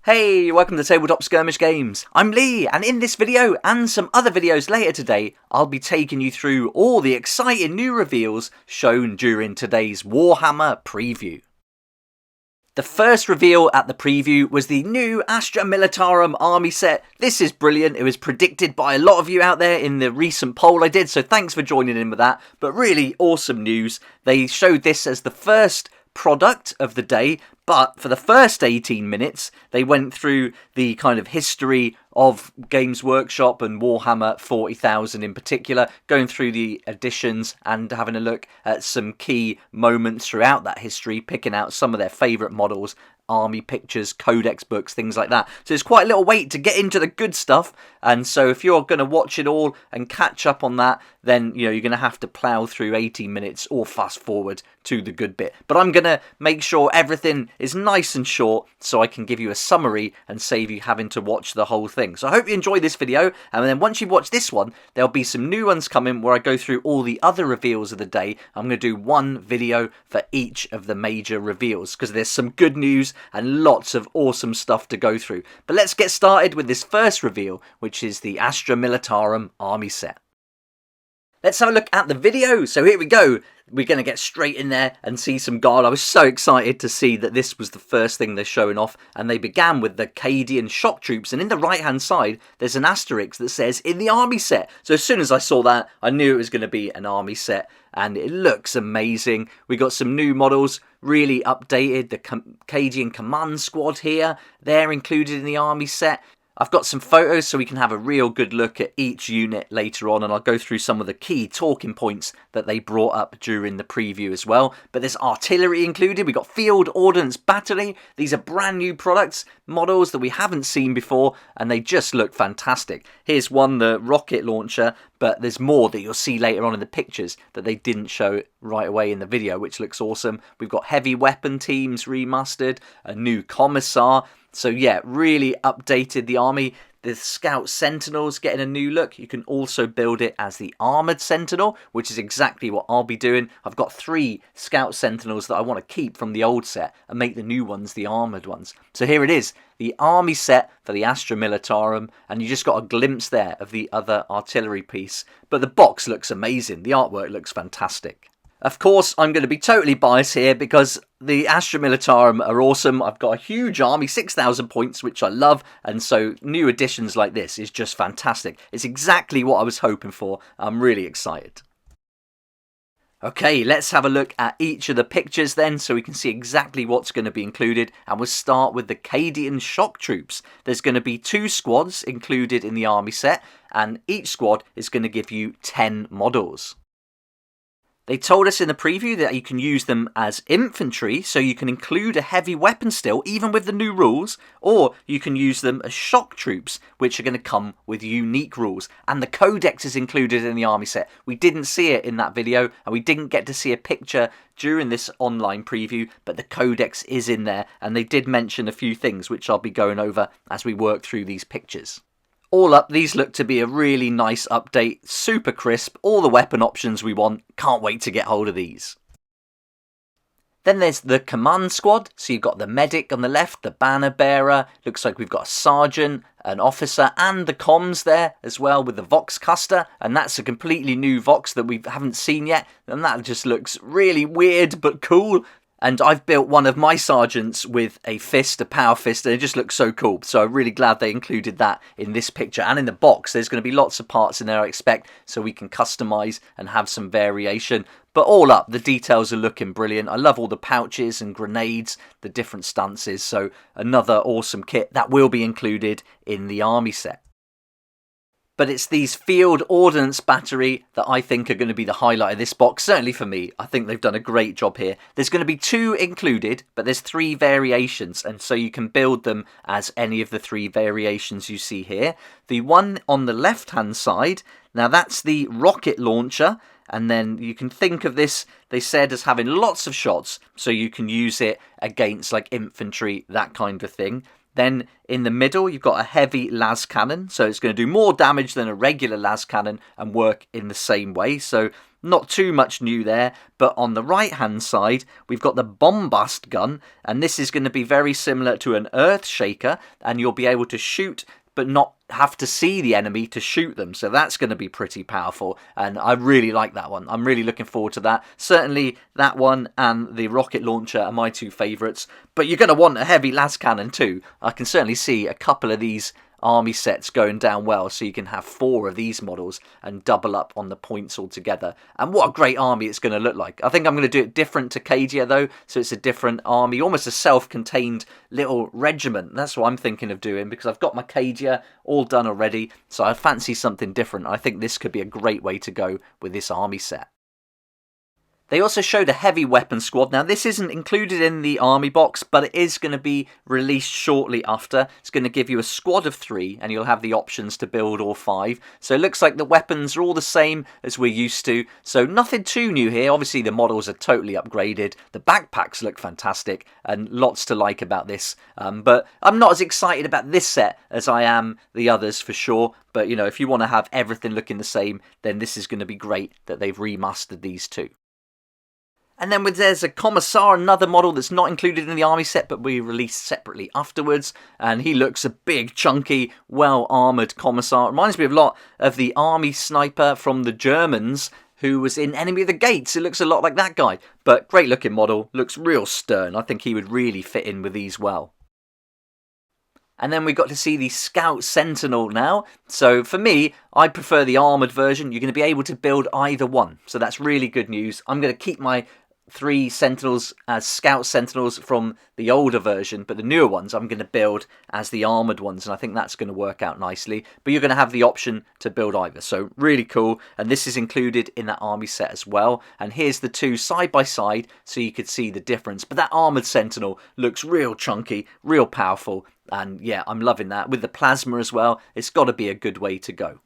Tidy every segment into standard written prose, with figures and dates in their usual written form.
Hey, welcome to Tabletop Skirmish Games. I'm Lee, and in this video, and some other videos later today, I'll be taking you through all the exciting new reveals shown during today's Warhammer preview. The first reveal at the preview was the new ASTRA MILITARUM army set. This is brilliant. It was predicted by a lot of you out there in the recent poll I did, so thanks for joining in with that. But really awesome news. They showed this as the first product of the day, but for the first 18 minutes they went through the kind of history of Games Workshop and Warhammer 40,000 in particular, going through the editions and having a look at some key moments throughout that history, picking out some of their favourite models, army pictures, codex books, things like that. So it's quite a little wait to get into the good stuff, and so if you're going to watch it all and catch up on that, then you're going to have to plough through 18 minutes or fast forward to the good bit. But I'm going to make sure everything is nice and short so I can give you a summary and save you having to watch the whole thing. So I hope you enjoy this video, and then once you've watched this one, there'll be some new ones coming where I go through all the other reveals of the day. I'm going to do one video for each of the major reveals because there's some good news and lots of awesome stuff to go through. But let's get started with this first reveal, which is the ASTRA MILITARUM army set. Let's have a look at the video. So here we go. We're going to get straight in there and see some guard. I was so excited to see that this was the first thing they're showing off, and they began with the CADIAN shock troops, and in the right hand side there's an asterisk that says in the army set. So as soon as I saw that, I knew it was going to be an army set, and it looks amazing. We got some new models, really updated. The CADIAN command squad here, they're included in the army set. I've got some photos so we can have a real good look at each unit later on, and I'll go through some of the key talking points that they brought up during the preview as well. But there's artillery included. We've got field ordnance battery. These are brand new products, models that we haven't seen before, and they just look fantastic. Here's one, the rocket launcher, but there's more that you'll see later on in the pictures that they didn't show right away in the video, which looks awesome. We've got heavy weapon teams remastered, a new commissar. So yeah, really updated the army. The Scout Sentinels getting a new look. You can also build it as the Armoured Sentinel, which is exactly what I'll be doing. I've got 3 Scout Sentinels that I want to keep from the old set and make the new ones the armoured ones. So here it is, the army set for the ASTRA MILITARUM, and you just got a glimpse there of the other artillery piece. But the box looks amazing. The artwork looks fantastic. Of course, I'm going to be totally biased here because the ASTRA MILITARUM are awesome. I've got a huge army, 6,000 points, which I love, and so new additions like this is just fantastic. It's exactly what I was hoping for. I'm really excited. Okay, let's have a look at each of the pictures then so we can see exactly what's going to be included, and we'll start with the CADIAN shock troops. There's going to be 2 squads included in the army set, and each squad is going to give you 10 models. They told us in the preview that you can use them as infantry, so you can include a heavy weapon still, even with the new rules, or you can use them as shock troops, which are going to come with unique rules. And the codex is included in the army set. We didn't see it in that video, and we didn't get to see a picture during this online preview, but the codex is in there, and they did mention a few things, which I'll be going over as we work through these pictures. All up, these look to be a really nice update, super crisp, all the weapon options we want. Can't wait to get hold of these. Then there's the command squad, so you've got the medic on the left, the banner bearer, looks like we've got a sergeant, an officer, and the comms there as well with the Vox Custer, and that's a completely new Vox that we haven't seen yet, and that just looks really weird but cool. And I've built one of my sergeants with a fist, a power fist, and it just looks so cool. So I'm really glad they included that in this picture. And in the box, there's going to be lots of parts in there, I expect, so we can customize and have some variation. But all up, the details are looking brilliant. I love all the pouches and grenades, the different stances. So another awesome kit that will be included in the army set. But it's these field ordnance battery that I think are going to be the highlight of this box, certainly for me. I think they've done a great job here. There's going to be 2 included, but there's 3 variations, and so you can build them as any of the 3 variations you see here. The one on the left-hand side, now that's the rocket launcher, and then you can think of this, they said, as having lots of shots, so you can use it against like infantry, that kind of thing. Then in the middle, you've got a heavy las cannon, so it's going to do more damage than a regular las cannon and work in the same way. So not too much new there, but on the right hand side we've got the bombast gun, and this is going to be very similar to an earth shaker, and you'll be able to shoot but not have to see the enemy to shoot them. So that's going to be pretty powerful, and I really like that one. I'm really looking forward to that. Certainly that one and the rocket launcher are my two favourites, but you're going to want a heavy las cannon too. I can certainly see a couple of these army sets going down well, so you can have 4 of these models and double up on the points altogether. And what a great army it's going to look like. I think I'm going to do it different to CADIAN though, so it's a different army, almost a self-contained little regiment. That's what I'm thinking of doing, because I've got my CADIAN all done already, so I fancy something different. I think this could be a great way to go with this army set. They also showed a heavy weapon squad. Now this isn't included in the army box, but it is going to be released shortly after. It's going to give you a squad of 3, and you'll have the options to build all 5. So it looks like the weapons are all the same as we're used to. So nothing too new here. Obviously the models are totally upgraded. The backpacks look fantastic, and lots to like about this. But I'm not as excited about this set as I am the others for sure. But you know, if you want to have everything looking the same, then this is going to be great that they've remastered these two. And then there's a Commissar, another model that's not included in the army set, but we released separately afterwards. And he looks a big, chunky, well-armoured Commissar. Reminds me a lot of the army sniper from the Germans who was in Enemy of the Gates. It looks a lot like that guy. But great looking model, looks real stern. I think he would really fit in with these well. And then we got to see the Scout Sentinel now. So for me, I prefer the armoured version. You're going to be able to build either one. So that's really good news. I'm going to keep my 3 Sentinels as Scout Sentinels from the older version, but the newer ones I'm going to build as the armoured ones, and I think that's going to work out nicely. But you're going to have the option to build either, so really cool. And this is included in that army set as well. And here's the 2 side by side, so you could see the difference. But that armoured Sentinel looks real chunky, real powerful, and yeah, I'm loving that. With the plasma as well, it's got to be a good way to go.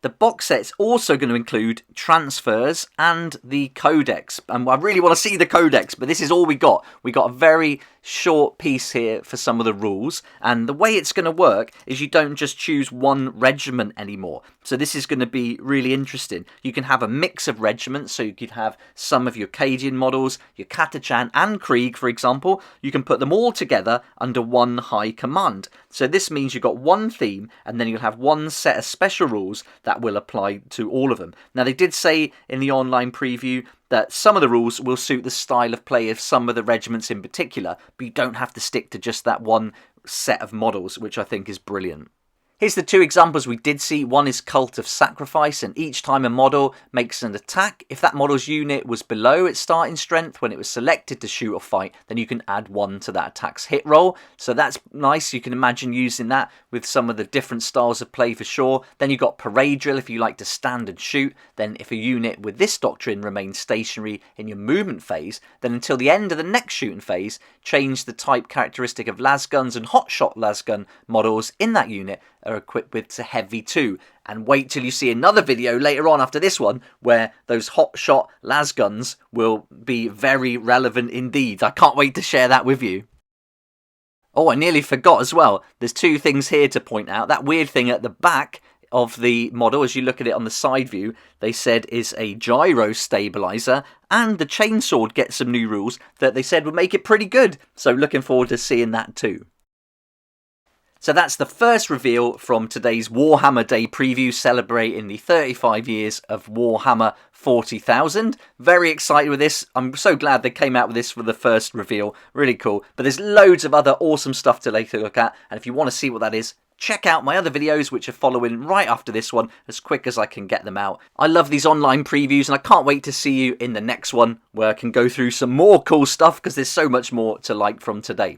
The box set's also going to include transfers and the Codex. And I really want to see the Codex, but this is all we got. We got a very short piece here for some of the rules. And the way it's going to work is you don't just choose one regiment anymore. So this is going to be really interesting. You can have a mix of regiments. So you could have some of your CADIAN models, your Catachan and Krieg, for example. You can put them all together under one high command. So this means you've got one theme, and then you'll have one set of special rules that will apply to all of them. Now they did say in the online preview that some of the rules will suit the style of play of some of the regiments in particular, but you don't have to stick to just that one set of models, which I think is brilliant. Here's the 2 examples we did see. One is Cult of Sacrifice, and each time a model makes an attack, if that model's unit was below its starting strength when it was selected to shoot or fight, then you can add 1 to that attack's hit roll. So that's nice. You can imagine using that with some of the different styles of play for sure. Then you've got Parade Drill if you like to stand and shoot. Then if a unit with this doctrine remains stationary in your movement phase, then until the end of the next shooting phase, change the type characteristic of lasguns and hotshot lasgun models in that unit are equipped with to heavy 2. And wait till you see another video later on after this one where those hotshot lasguns will be very relevant indeed. I can't wait to share that with you. Oh, I nearly forgot as well. There's 2 things here to point out. That weird thing at the back of the model, as you look at it on the side view, they said is a gyro stabilizer, and the chainsword gets some new rules that they said would make it pretty good. So looking forward to seeing that too. So that's the first reveal from today's Warhammer Day preview, celebrating the 35 years of Warhammer 40,000. Very excited with this. I'm so glad they came out with this for the first reveal. Really cool. But there's loads of other awesome stuff to later look at. And if you want to see what that is, check out my other videos which are following right after this one as quick as I can get them out. I love these online previews, and I can't wait to see you in the next one where I can go through some more cool stuff, because there's so much more to like from today.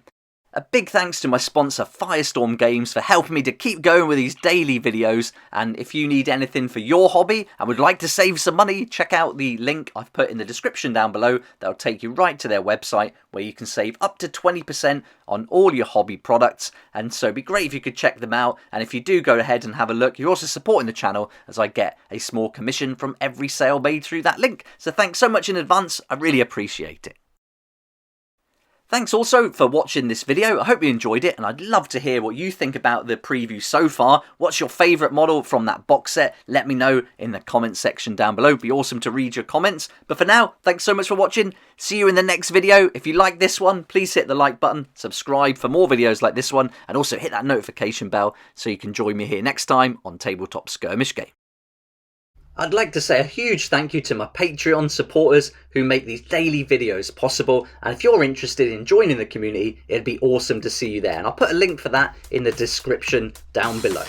A big thanks to my sponsor Firestorm Games for helping me to keep going with these daily videos, and if you need anything for your hobby and would like to save some money, check out the link I've put in the description down below. That'll take you right to their website where you can save up to 20% on all your hobby products, and so it'd be great if you could check them out. And if you do go ahead and have a look, you're also supporting the channel as I get a small commission from every sale made through that link. So thanks so much in advance, I really appreciate it. Thanks also for watching this video. I hope you enjoyed it, and I'd love to hear what you think about the preview so far. What's your favourite model from that box set? Let me know in the comments section down below. It'd be awesome to read your comments. But for now, thanks so much for watching. See you in the next video. If you like this one, please hit the like button, subscribe for more videos like this one, and also hit that notification bell so you can join me here next time on Tabletop Skirmish Game. I'd like to say a huge thank you to my Patreon supporters who make these daily videos possible, and if you're interested in joining the community, it'd be awesome to see you there, and I'll put a link for that in the description down below.